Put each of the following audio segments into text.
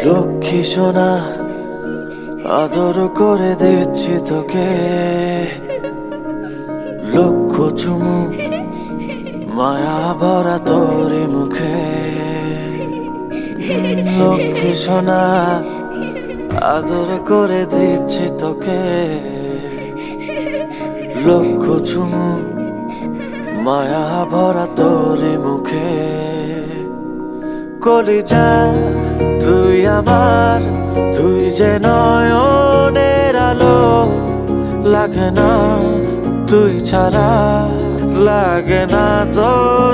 লক্ষ্মী সোনা আদর করে দিচ্ছি তোকে, লক্ষ চুমু মায়া ভরা তোরি মুখে। লক্ষ্মী সোনা আদর করে দিচ্ছি তোকে, লক্ষ চুমু মায়া ভরা তোরি মুখে। কলিজা তুই আমার, তুই যে নয়নের আলো, লাগে না তুই ছাড়া, লাগে না তো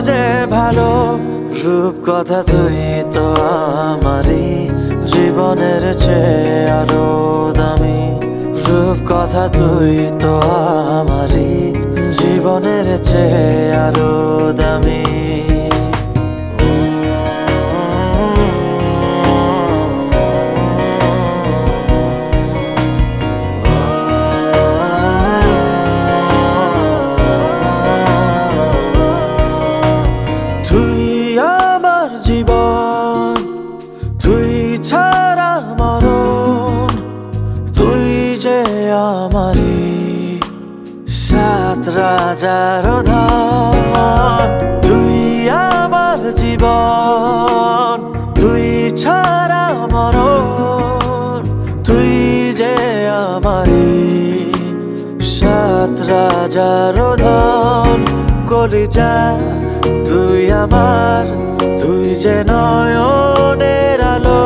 যে ভালো। রূপ কথা তুই তো আমারই জীবনের চেয়ে আরো দামি, রূপ কথা তুই তো আমারই জীবনের চেয়ে আরো দামি। তুই আমার জীবন, তুই ছাড়া মরণ, তুই যে আমারই সাত রাজার ধন। তুই আমার জীবন, তুই ছাড়া মরণ, তুই যে আমারই সাত রাজার ধন। কলিজা তুই আমার, তুই যে নয়নের আলো,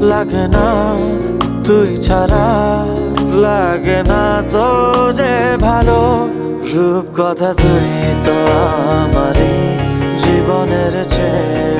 লাগে না তুই ছাড়া, লাগে না তো যে ভালো। রূপ কথা তুই তো আমারই জীবনের চেয়ে